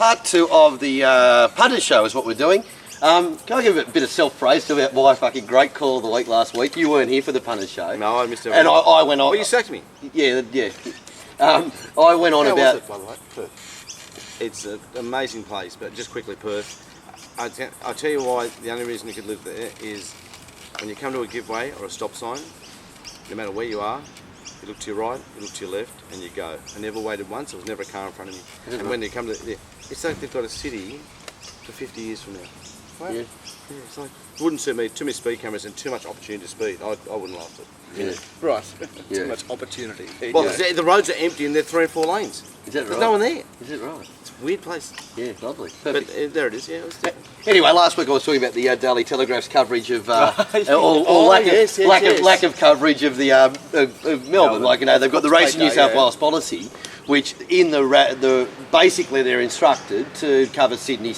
part 2 of the Punters show is what we're doing. Can I give a bit of self-praise to about my fucking great call of the week last week? You weren't here for the Punters show. No, I missed it. And I went on... Well, you sacked me. Yeah. I went on about... Was it, by the way? Perth. It's an amazing place, but just quickly, Perth. I'll tell you why the only reason you could live there is when you come to a giveaway or a stop sign, no matter where you are, you look to your right, you look to your left, and you go. I never waited once, there was never a car in front of me. And when they come to it's like they've got a city for 50 years from now. Wow. Yeah, it's like, it wouldn't suit me. Too many speed cameras and too much opportunity to speed. I wouldn't like it. Yeah. Right. Too much opportunity. Well, the roads are empty and they're 3 and 4 lanes. Is that right? There's no one there. Is it right? It's a weird place. Yeah, lovely. Perfect. But there it is, yeah. It was anyway, last week I was talking about the Daily Telegraph's coverage of, lack of coverage of the of Melbourne. Like, you know, they've got the Race in New South Wales policy, which in basically they're instructed to cover Sydney,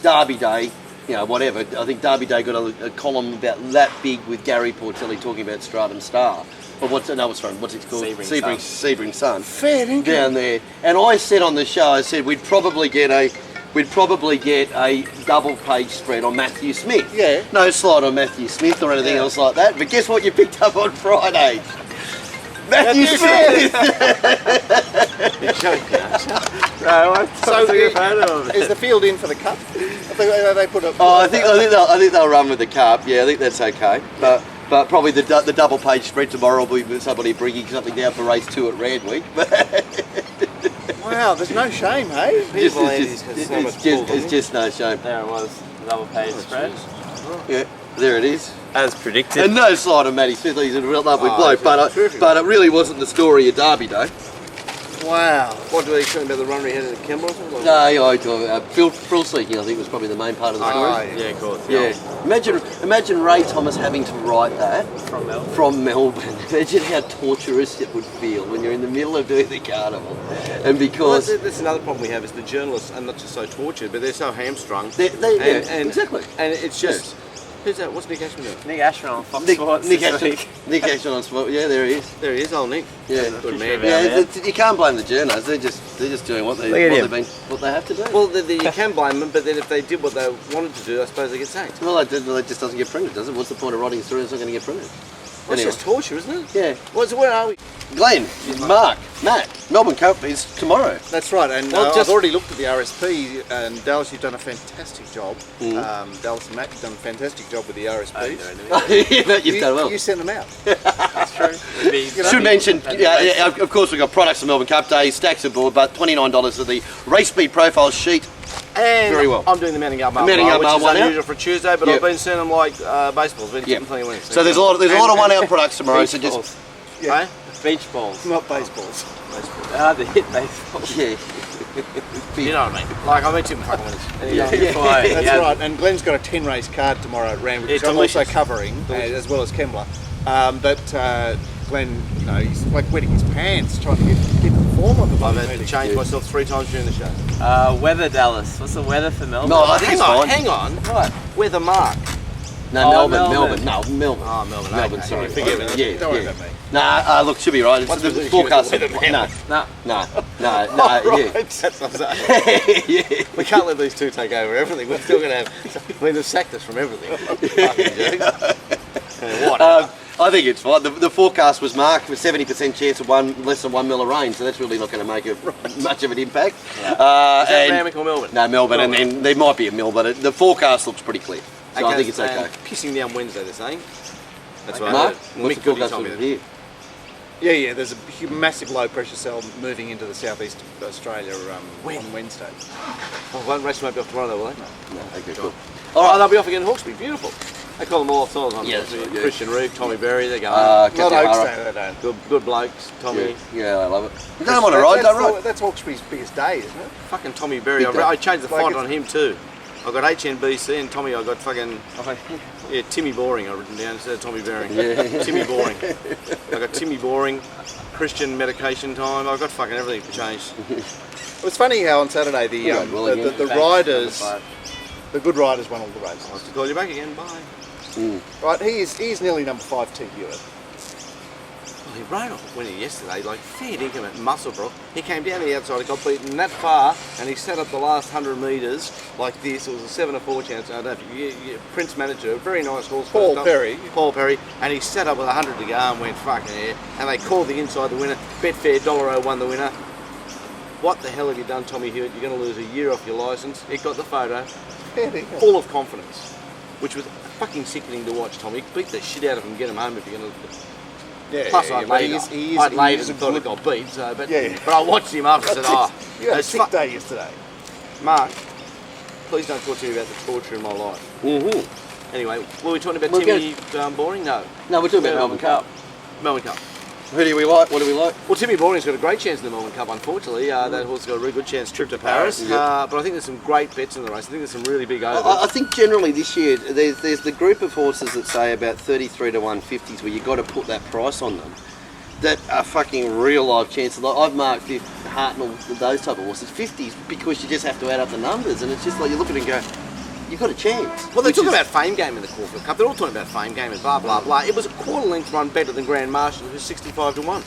Derby Day, you know, whatever. I think Derby Day got a column about that big with Gary Portelli talking about Stratum Star. Or what's it called? Sebring Sun. Fair income. Down there. And I said on the show, I said we'd probably get a double page spread on Matthew Smith. Yeah. No slide on Matthew Smith or anything else like that. But guess what you picked up on Friday? Matthew Smith! Is the field in for the cup? They put up. I think they'll run with the cup. Yeah, I think that's okay. But probably the double page spread tomorrow will be with somebody bringing something down for race 2 at Randwick. Wow, there's no shame, hey? It's just no shame. There it was, the double page spread. Yeah, there it is. As predicted. And no slide on Matty Smith, he's a real lovely bloke, but it really wasn't the story of Derby Day. Wow. What do they talking about, the run we had at Kembla or something? No, I talking about frill seeking, I think was probably the main part of the story. Yeah, of course. Yeah. Imagine Ray Thomas having to write that from Melbourne. Imagine how torturous it would feel when you're in the middle of doing the carnival. And because... Well, that's another problem we have, is the journalists are not just so tortured, but they're so hamstrung. Exactly. And it's just... Who's that? What's Nick Ashman doing? Nick Ashman on Fox Sports Nick Ashman on Sport. Yeah, there he is. There he is, old Nick. Yeah, good man. Yeah, you can't blame the journos. They're just doing what they have to do. Well, you can blame them, but then if they did what they wanted to do, I suppose they get sacked. Well, it just doesn't get printed, does it? What's the point of writing a story that's not going to get printed? Well, it's just torture, isn't it? Yeah. Where are we? Glenn, Mark, Matt, Melbourne Cup is tomorrow. That's right, and I've already looked at the RSP, and Dallas, you've done a fantastic job. Dallas and Matt, you've done a fantastic job with the RSPs. You've done well. You sent them out. That's true. Should mention, of course, we've got products for Melbourne Cup Day, stacks of board, but $29 for the race speed profile sheet. And very well. I'm doing the Mounting Up Bar, which is unusual for Tuesday, but I've been seeing them like baseballs. Been plenty of wins. So there's a lot of one-out products tomorrow. So just beach balls, not baseballs. They hit baseballs. Yeah. You know what I mean? Like, I mean, 2 fucking winners. That's right. And Glenn's got a 10-race card tomorrow at Randwick, which I'm also covering, as well as Kembla. But Glenn, you know, he's like wetting his pants trying to keep the form of the. I've had to change myself 3 times during the show. Weather, Dallas. What's the weather for Melbourne? No, I think it's fine. Hang on. What? Weather, Mark. No, Melbourne. No, Melbourne. Oh, Melbourne. Melbourne, okay. sorry. Forgive me. Yeah, Don't worry about me. Nah, look, should be right. It's the forecast. No. Right. That's what I'm saying. Yeah. We can't let these two take over everything. We're still going to have... I mean, they've sacked us from everything. What? I think it's fine. The forecast was marked with 70% chance of less than 1 mil of rain, so that's really not going to make much of an impact. Is that Randwick or Melbourne? No, Melbourne, and there might be a mil, but the forecast looks pretty clear. So I think it's okay. Pissing down Wednesday, they're saying. That's what Mark, I what's the forecast for here? Yeah, there's a massive low pressure cell moving into the southeast of Australia on Wednesday. Oh, one race won't be off tomorrow though, will they? No, okay, cool. All right, they'll be off again in Hawkesbury. Beautiful. They call them all off the time. Yeah, Christian Reeve, Tommy Berry, they're going. Not Oaks Day, they don't. Good blokes, Tommy. Yeah, I love it. You don't want to ride, don't ride. That's Hawkesbury's biggest day, isn't it? Fucking Tommy Berry. I changed the font on him too. I got HNBC and Tommy. I got fucking Timmy Boring. I written down instead of Tommy Bearing. Yeah. Timmy Boring. I got Timmy Boring. Christian medication time. I got fucking everything changed. It's funny how on Saturday the riders, the good riders won all the races. Nice to call you back again. Bye. Right, he's nearly number 5 TQ. Well, he rode off winning yesterday, like fair dinkum at Musselbrook. He came down the outside, he got beaten that far, and he set up the last 100 metres like this. It was a 7-4 chance. I don't know, Prince Manager, a very nice horse. Paul Perry, and he set up with 100 to go and went fucking air. And they called the inside the winner. Betfair $1.00 won the winner. What the hell have you done, Tommy Hewitt? You're going to lose a year off your licence. He got the photo, full of confidence, which was fucking sickening to watch. Tommy, beat the shit out of him, get him home if you're going to. Plus, I'd laid and thought it got beat. So, but I watched him after and said, "Oh, you had a sick day yesterday." Mark, please don't talk to me about the torture in my life. Mm-hmm. Anyway, were we talking about Timmy Boring? No, we're talking about Melbourne Cup. Melbourne Cup. Who do we like? What do we like? Well, Timmy Boring's got a great chance in the Melbourne Cup, unfortunately. That horse has got a really good chance trip to Paris. But I think there's some great bets in the race. I think there's some really big overs. I think generally this year, there's the group of horses that say about 33 to 150s where you've got to put that price on them that are fucking real life chances. Like I've marked Hartnell, those type of horses, 50s, because you just have to add up the numbers. And it's just like you look at it and go, you've got a chance. Well, they talk about Fame Game in the Caulfield Cup. They're all talking about Fame Game and blah, blah, blah. It was a quarter length run better than Grand Marshal, who's 65 to 1.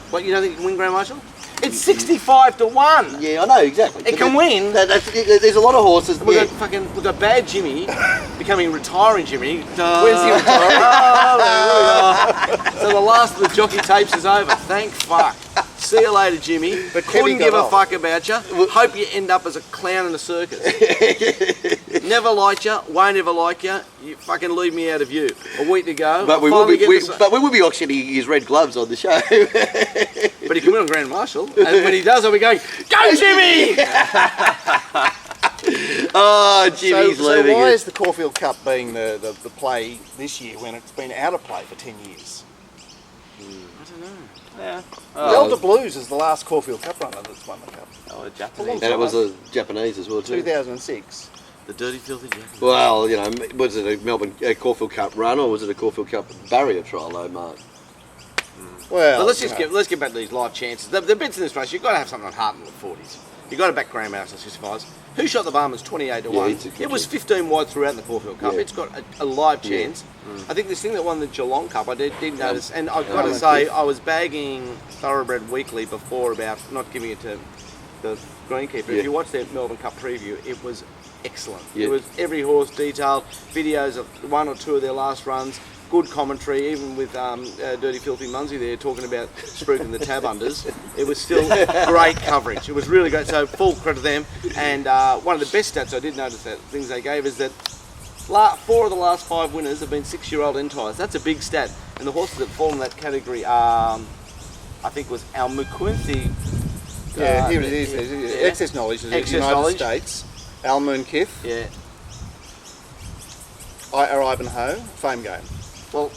What, you don't think it can win Grand Marshal? It's 65 to 1. Yeah, I know, exactly. It can win. There's a lot of horses. We've got bad Jimmy becoming retiring Jimmy. When's he retiring? So the last of the jockey tapes is over. Thank fuck. See you later, Jimmy. But couldn't give a fuck about you. Hope you end up as a clown in a circus. Never liked you, won't ever like you. You fucking leave me out of view. A week to go. But we will be auctioning his red gloves on the show. But he can win on Grand Marshal. And when he does, I'll be going, go Jimmy! Oh, Jimmy's leaving. So why is the Caulfield Cup being the play this year when it's been out of play for 10 years? I don't know. Yeah. Delta Blues is the last Caulfield Cup runner that's won the cup. Oh, a Japanese. And it was a Japanese as well too. 2006. The dirty, filthy Japanese. Well, you know, was it a Melbourne Caulfield Cup run or was it a Caulfield Cup barrier trial though, Mark? Well, let's get back to these live chances. The bets in this race, you've got to have something on Hartnell at 40s. You've got to back Graham House at 65s. Who Shot the Barman's 28 to 1. It was 15 wide throughout in the Caulfield Cup. It's got a live chance. I think this thing that won the Geelong Cup, I did notice, and I've got to say, I was bagging Thoroughbred Weekly before about not giving it to the greenkeeper. If you watch their Melbourne Cup preview, it was excellent. It was every horse detailed, videos of one or two of their last runs, good commentary, even with Dirty Filthy Munsey there talking about spruiking the tab unders. It was still great coverage. It was really great, so full credit to them. And one of the best stats I did notice that things they gave is that 4 of the last 5 winners have been 6-year-old entires. That's a big stat. And the horses that fall in that category are, I think was Al Mukunthi. Here it is. Excess Knowledge is Excess United Knowledge. States. Al Moonkith. Yeah. Ivanhoe. Fame Game. Well,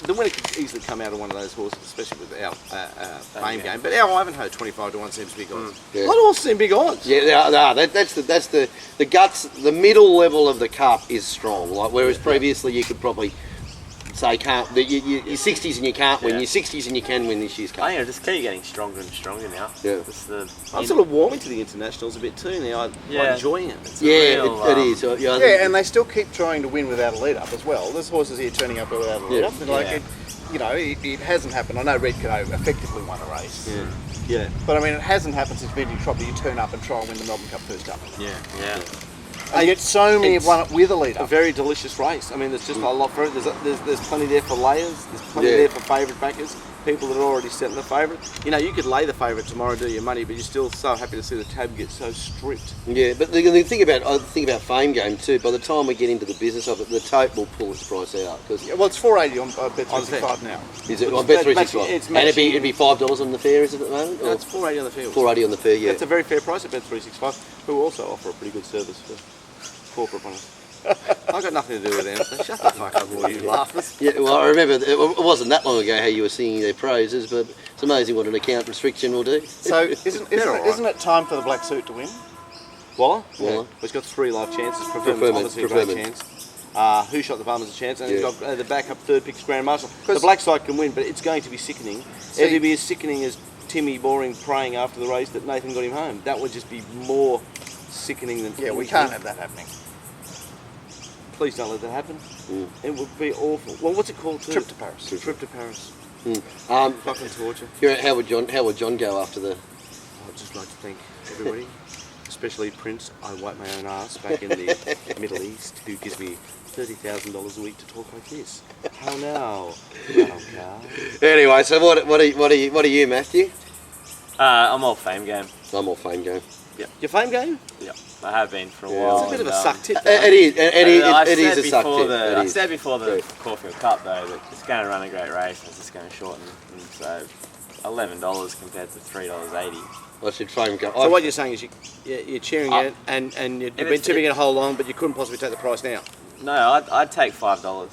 the winner could easily come out of one of those horses, especially with our Fame Game. But our Ivanhoe 25 to 1 seems big odds. A lot of horses seem big odds. Yeah, they are. That's the guts. The middle level of the cup is strong. Like whereas previously you could probably say your 60s and you can't win. Your 60s and you can win this year's cup. I think it'll just keep getting stronger and stronger now. Yeah. I'm sort of warming to the internationals a bit too now. I'm enjoying it. It is. And they still keep trying to win without a lead up as well. There's horses here turning up without a lead up. It hasn't happened. I know Red Cadeau effectively won a race. Yeah. But I mean, it hasn't happened since Vintage Trop that you turn up and try and win the Melbourne Cup first up. Yeah. And yet so many have won it with a lead A up. very delicious race. I mean, there's just a lot for it. There's plenty there for layers. There's plenty there for favourite backers. People that are already set in the favourite. You know, you could lay the favourite tomorrow, do your money, but you're still so happy to see the tab get so stripped. Yeah, but the thing about Fame Game too. By the time we get into the business of it, the tote will pull its price out because Well, it's 480 on Bet365 now. is it on Bet365? And it'd be $5 on the fair, is it at the moment? No, it's 480 on the field. 480 on the fair, yeah. That's a very fair price at Bet365, who also offer a pretty good service for corporate runners. I've got nothing to do with them, so shut the fuck up, all you laughers. Yeah, well, I remember it wasn't that long ago how you were singing their praises, but it's amazing what an account restriction will do. So isn't it time for the black suit to win? What? Yeah. Well, it's got 3 live chances. Preferment's obviously a great chance. Who Shot the Farmer's a chance, and it's got the backup third pick's Grand Marshal. The black side can win, but it's going to be sickening. It'll be as sickening as Timmy Boring praying after the race that Nathan got him home. That would just be more sickening than... Yeah, we can't have that happening. Please don't let that happen. It would be awful. Well, what's it called? Trip to Paris. Trip to Paris. Fucking torture. How would John go after the? I'd just like to thank everybody, especially Prince. I wipe my own ass back in the Middle East, who gives me $30,000 a week to talk like this. How now? Anyway, so what are you, Matthew? I'm all fame game. I'm all fame game. Your fame game? Yep, I have been for a while. It's a bit of a suck tip. It is a suck tip. I said before the Caulfield Cup though that it's going to run a great race and it's just going to shorten. And so $11 compared to $3.80. I should fame go. So what you're saying is you're cheering it and you've been tipping it a whole long, but you couldn't possibly take the price now. No, I'd take $5.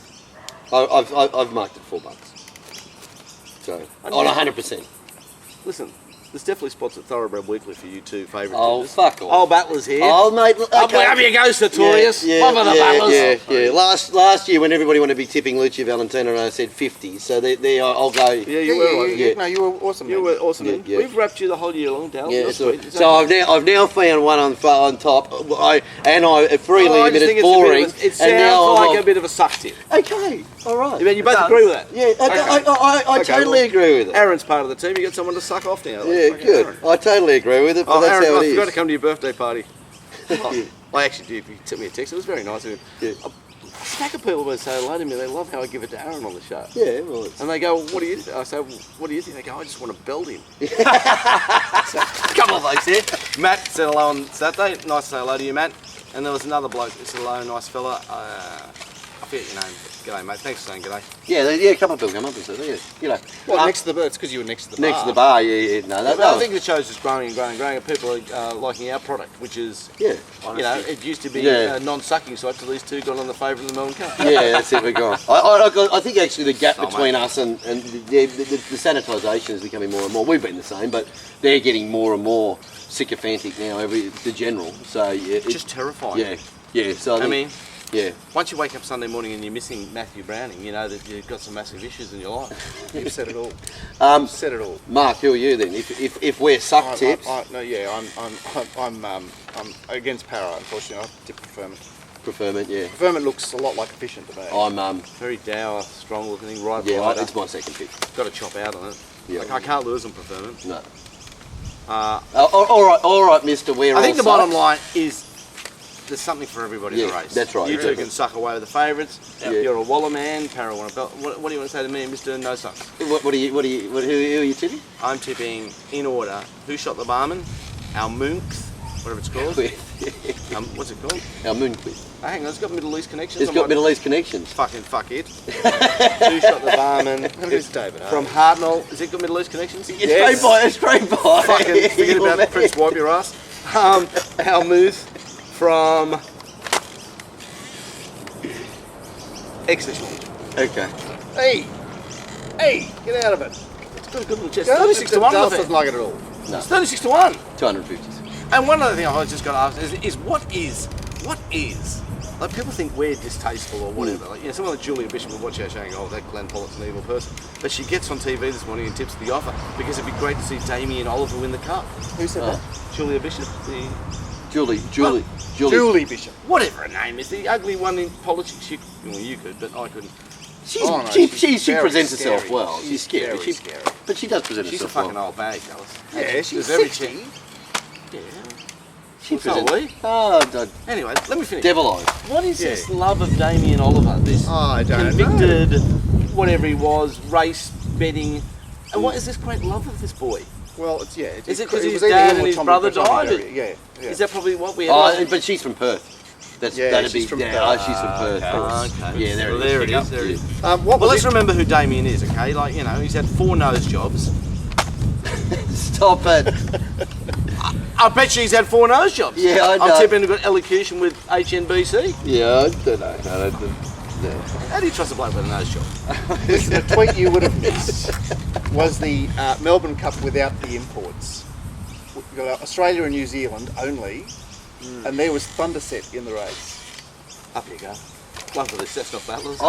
I've marked it $4. So on 100%. Listen, there's definitely spots at Thoroughbred Weekly for you two favourite tippers. Fuck off. Old Battlers here. Oh, mate. Okay. Up you go, Sartorius. Love of the Battlers. Yeah. Last year when everybody wanted to be tipping Lucio Valentino, I said 50. So there I'll go. Yeah, you were. No, you were awesome. You were awesome. Yeah. We've wrapped you the whole year long, Dal. Yeah, so I've now found one on top. I freely admit it's boring. It sounds like a bit of a suck tip. Okay, all right. You both agree with that? Yeah, I totally agree with it. Aaron's part of the team. You got someone to suck off now. Yeah, good. Aaron. I totally agree with it, but that's Aaron, how it I forgot is. to come to your birthday party. I actually did. You took me a text. It was very nice of him. Yeah. A stack of people would say hello to me. They love how I give it to Aaron on the show. Yeah, well, And they go, what do you think? I say, well, what do you think? They go, I just want to belt him. So, couple of blokes here. Matt said hello on Saturday. Nice to say hello to you, Matt. And there was another bloke that said hello, nice fella. I forget your name. G'day, mate. Thanks for saying g'day. yeah, a couple of people come up and said, Well, next to the it's because you were next to the bar. next to the bar, yeah. No, But I think the show's just growing and growing and growing, and people are liking our product, which is, yeah. it used to be Yeah. non-sucking side till these two got on the favourite in the Melbourne Cup. Yeah, that's it, we're gone. I think actually the gap Oh, between mate. us and the sanitisation is becoming more and more. We've been the same, but they're getting more and more sycophantic now, the general. So, yeah. It's just terrifying. Yeah, so I mean, yeah. once you wake up Sunday morning and you're missing Matthew Browning, you know that you've got some massive issues in your life. You've said it all. Said it all. Mark, who are you then? If we're suck tips, I'm against para. Unfortunately, I tip preferment. preferment, yeah. Preferment looks a lot like efficient to me. I'm Very dour, strong looking thing, right? yeah, rider. it's my second pick. Got to chop out on it. Yeah. Like, I can't lose on preferment. No. Uh, All right, Mister. We're I think all the bottom sucks. line is there's something for everybody in the Yeah, race. that's right, You two exactly. can suck away with the favourites. Yeah. You're a Waller man. Para want a belt. What do you want to say to me, Mr. No Sucks? Who are you tipping? I'm tipping in order. Who shot the barman? Our Munks, whatever it's called. What's it called? Our Moonquist. Oh, hang on, it's got Middle East connections. It's got Middle East connections. Fucking fuck it. Who shot the barman? Who's David? From Hartnell. Has it got Middle East connections? It's straight by. Fucking forget about Prince Wipe Your Ass. Our Muth from Exhibition. Okay. Hey, get out of it. It's got a good little chest. 36 to 1. Dallas I doesn't think. like it at all. No. It's 36 to 1. 250s. And one other thing I just got to ask is what is like people think we're distasteful or whatever. Like, someone like Julia Bishop will watch our show and go, oh, that Glenn Pollock's an evil person. But she gets on TV this morning and tips the offer because it'd be great to see Damien Oliver win the cup. Who said that? Julia Bishop, the Julie. Julie Bishop. whatever her name is, the ugly one in politics. You could, but I couldn't. She very presents herself scary. well. She's scary. Very scary. But she does present She's a herself fucking well. old bag, Alice. Yeah, she's There's every 60. Yeah. She So are presents. we. Oh, Anyway, let me finish. devil eyes. What is this love of Damien Oliver? This I don't know. convicted, whatever he was, race betting, and what is this great love of this boy? Well, it's Is it 'cause was his either dad him and or his Tommy brother Tommy died? Berry. Yeah. Is that probably what we had? Oh, but she's from Perth. That's Yeah, that'd she's be from yeah. Perth. She's from Perth. Okay. Yeah, there Well, it is. there it Pick is. up. There it is. What Well, was let's it? remember who Damien is, okay? Like, he's had 4 nose jobs. Stop it. I bet you he's had 4 nose jobs. Yeah, I know. I'm tipping he got elocution with HNBC. Yeah, I don't know. How do you trust a bloke with a nose job? Listen, the tweet you would have missed was the Melbourne Cup without the imports. Australia and New Zealand only, and there was Thunderset in the race. Up you go. Love for the Cessnock battlers.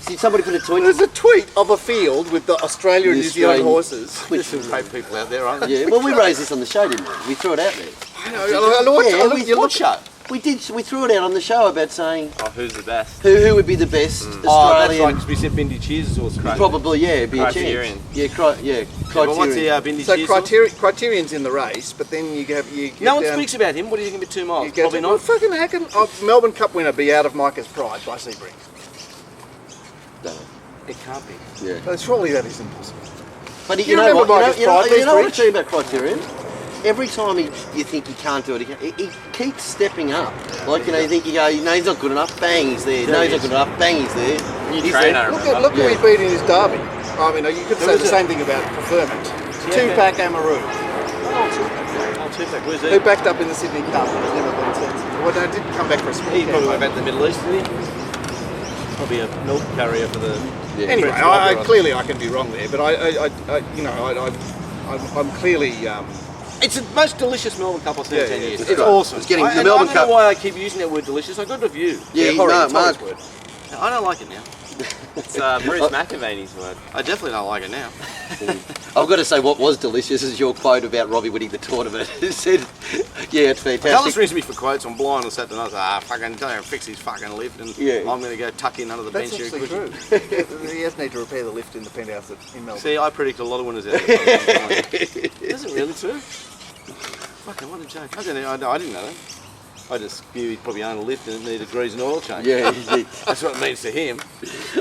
Did somebody put a tweet? There's a tweet of a field with the Australia and New Zealand horses. There's some great people out there, aren't there? Yeah, well, we raised this on the show, didn't we? We threw it out there. I looked, You look show. We threw it out on the show about saying who's the best? who would be the best Oh, that's Australian. right, because we said Bindi Cheers or something. Probably, yeah, it'd be Criterion. a chance. Yeah, Criterion. Well, what's the Bindi So Cheers? Criterion's in the race, but then you get No one down, speaks about him. What do you think of 2 miles? you get Probably well, not. fucking how can Melbourne Cup winner be out of Micah's pride by Sebring? It can't be. Yeah. So surely that is impossible. But You remember Micah's pride, you know what I Leeds tell you about Criterion? Every time you think he can't do it, he keeps stepping up. Like, you think you go, no, he's not good enough, bang, he's there. No, he's not good enough, bang, he's there. New He's trainer, there. remember? Look who he beat in his derby. I mean, you could say was the it? same thing about Preferment. Tupac Amaru, Oh, Tupac, where's who he? backed up in the Sydney Cup and has never been seen. Well, they did come back for a small He probably went campaign. back to the Middle East, didn't he? Probably a milk carrier for the... Yeah. Anyway, French clearly I can be wrong there, but I'm clearly. It's the most delicious Melbourne Cup I've seen in 10 years. it's It's right. awesome. It's getting- the I Melbourne don't know Cup- why I keep using that word delicious. I got a review. Yeah, horrid, Mark, it's a horrid Mark, word. I don't like it now. It's Bruce McAvaney's word. I definitely don't like it now. I've got to say, what was delicious is your quote about Robbie winning the tournament. It said, yeah, it's Alice fantastic. rings me for quotes. I'm blind on Saturday night. Fucking tell him fix his fucking lift, and Yeah. I'm going to go tuck in under the That's bench here. actually quickly. true. He has need to repair the lift in the penthouse in Melbourne. See, I predict a lot of winners out there. Is it really true? Fucking what a joke. I didn't know that. I just knew he'd probably own a lift and it needed grease and oil change. Yeah, That's what it means to him.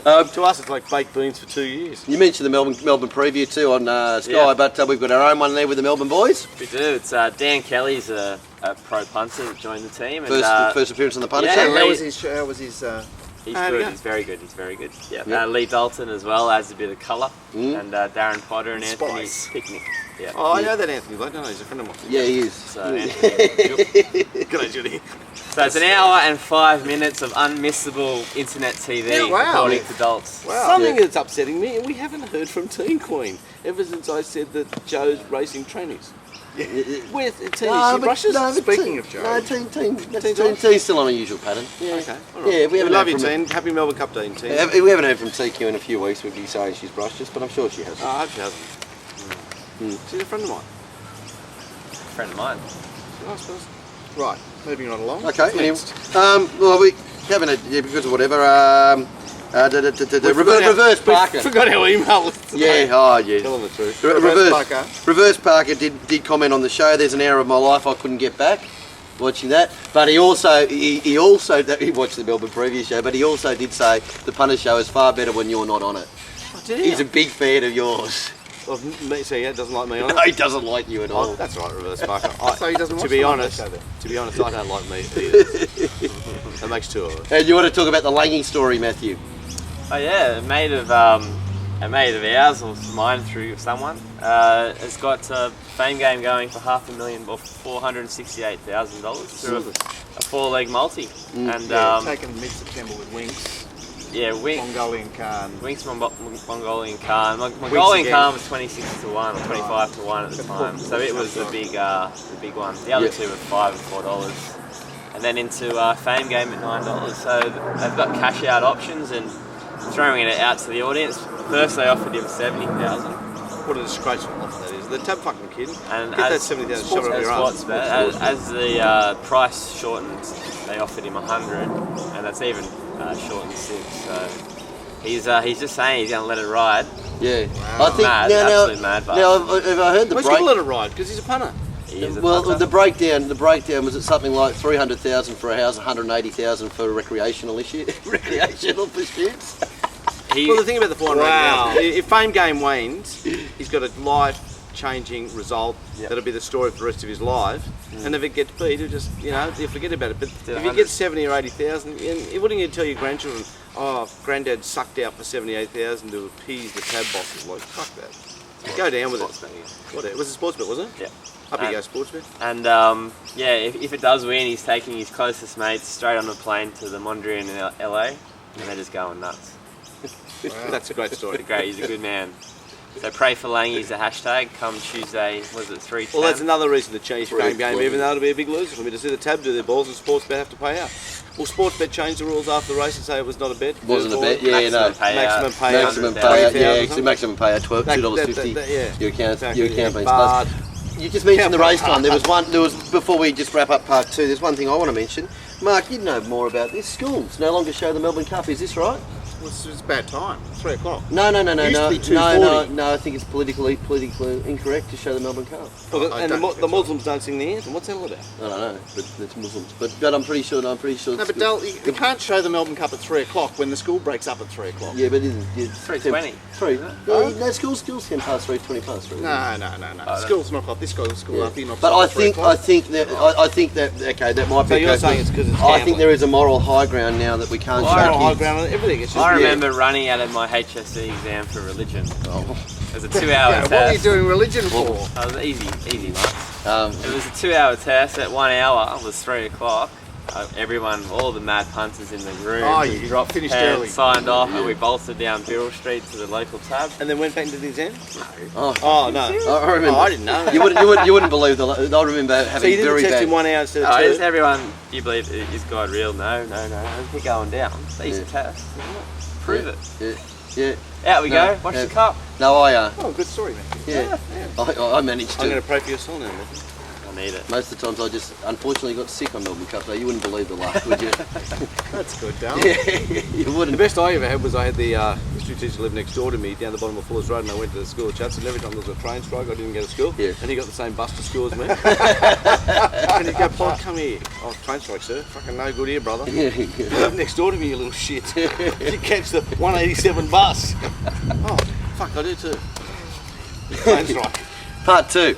To us, it's like baked beans for 2 years. you mentioned the Melbourne preview too on Sky, Yeah. but we've got our own one there with the Melbourne boys. We do. It's Dan Kelly's a pro punter that joined the team. And, First appearance on the Punters yeah, show. How Lee- was his? How was his? He's There we good. go. He's very good. He's very good. Yeah. Yeah. Lee Dalton as well adds a bit of colour, Mm. and Darren Potter and Anthony Spice. Picnic. Yeah. Oh, I know that Anthony Bloke, don't I? He's a friend of mine. Yeah, he is. So, Anthony, Good on Judy. so it's an hour and 5 minutes of unmissable internet TV, Yeah, wow. according to Daltz. Wow. Something Yeah. that's upsetting me, we haven't heard from Teen Queen ever since I said that Joe's racing trainees. Where's Teen? She brushes? Speaking of Joe. No, Teen's still on a usual pattern. Yeah, Okay, all right. Yeah, we we haven't love heard you, from Teen. Happy Melbourne Cup Day, Teen. We haven't heard from TQ in a few weeks. We'd be saying she's brushed us, but I'm sure she has. I hope she hasn't. She's a friend of mine. Friend of mine. She's a nice person. Right, moving on along. Okay, anyway, Next. well, we haven't because of whatever. Reverse Parker. Forgot our email list today. Yeah, oh yeah. Tell them the truth. Reverse Parker. Reverse Parker did comment on the show. There's an hour of my life I couldn't get back watching that. But he also he watched the Melbourne preview show. But he also did say the Punters show is far better when you're not on it. Oh, did He's a big fan of yours. Of me, so yeah, doesn't like me on No, it. he doesn't like you at Oh, all. that's all right, Reverse Parker. So he doesn't watch to be the Monday honest, show then? I don't like me either. That makes two of us. And you want to talk about the Langy story, Matthew? Oh yeah, a mate of ours or mine through someone has got a fame game going for $500,000 or $468,000 through a 4-leg multi, and Yeah, taken mid-September with Winks, Winks. Mongolian Khan. Winks Mongolian Khan. Mongolian again. Khan was 26 to 1 or 25 to 1 at the time, so it was the big one. The other two were $5 and $4, and then into Fame Game at $9. So they've got cash out options and throwing it out to the audience. First they offered him $70,000, What a disgraceful offer that is. The tab fucking kid. and Get that as $70,000 shove it up your ass. as the price shortened, they offered him $100, and that's even shortened since. So he's just saying he's going to let it ride. Yeah. Wow. I think Mad, absolute mad bastard. Now, have I heard the Well, he's going to break? let it ride because he's a punter. He is a Well, punter. the breakdown was it something like 300,000 for a house, 180,000 for recreational pursuits. He- Well, the thing about the 400 Wow. if Fame Game wanes, he's got a life-changing result Yep. that'll be the story for the rest of his life. And if it gets beat, he'll just, he'll forget about it. But Do if you 100. get 70 or 80,000, it wouldn't you tell your grandchildren, oh, granddad sucked out for 78,000 to appease the tab bosses. Like, fuck that. Go down with Sports it. betting. What, it was a sports bet, was it? Yeah. Up you go, sports bet. And if it does win, he's taking his closest mates straight on the plane to the Mondrian in LA, and they're just going nuts. That's a great story. He's a good man. So pray for Lang. He's a hashtag. Come Tuesday, was it 3:10? Well, that's another reason to change the Pretty Fame Game, clever. even though it'll be a big loser for me to see the tab do their balls and Sportsbet have to pay out. Will Sportsbet change the rules after the race and say it was not a bet? Wasn't a bet, yeah, no. Maximum payout. Maximum $100,000. payout, $20,000 yeah, or so something? maximum payout $2.50. Yeah. Your account Exactly, being yeah. closed. You just mentioned the race time. There was before we just wrap up part 2. There's one thing I want to mention. Mark, you know more about this. Schools no longer show the Melbourne Cup. Is this right? Well, it's about time. 3 o'clock. No. It used to be 2:40. No. I think it's politically incorrect to show the Melbourne Cup. Look, I and don't the think so. Muslims don't sing the anthem. What's that all about? I don't know, but it's Muslims. But I'm pretty sure. No, but Dale, you can't show the Melbourne Cup at 3 o'clock when the school breaks up at 3 o'clock. Yeah, but it's 3:20. 3. No, schools 10 past 3, 20 past 3. No. School's not like this school after you're not. But I at 3 think o'clock. okay, that might be. So you're okay, saying it's because it's I think gambling. there is a moral high ground now that we can't Well, show high kids. ground on everything. It's just I remember running out of my HSC exam for religion. Oh. It was a 2-hour Yeah, test. what are you doing religion for? It was easy, mate. Um, It was a 2-hour test. At 1 hour was 3 o'clock. Everyone, all the mad punters in the room, Oh, you dropped finished heads, early. signed off, and we bolted down Beryl Street to the local tab. And then went back into the exam? oh, Oh, no. I remember. Oh, I didn't know. You wouldn't believe I remember having So you did very the test bad. in 1 hour instead of Oh, 2? is everyone, do you believe, is God real? No. Keep going down. It's an easy test. Prove it. Yeah. Out we No, go. Watch yeah. the cup. No, Oh, good story, man. I managed I'm to. going to pray for your soul now, man. I need it. Most of the times I just unfortunately got sick on Melbourne Cup Day. You wouldn't believe the luck, would you? That's good, Dale. You The wouldn't. best I ever had was I had the history teacher live next door to me down the bottom of Fuller's Road, and I went to the school at Chats, and every time there was a train strike I didn't go to school, Yeah. and he got the same bus to school as me. And he'd go, Pod, come here. Oh, train strike, sir. Fucking no good here, brother. Live next door to me, you little shit. You catch the 187 bus. Oh, fuck, I do too. Train strike. Part 2.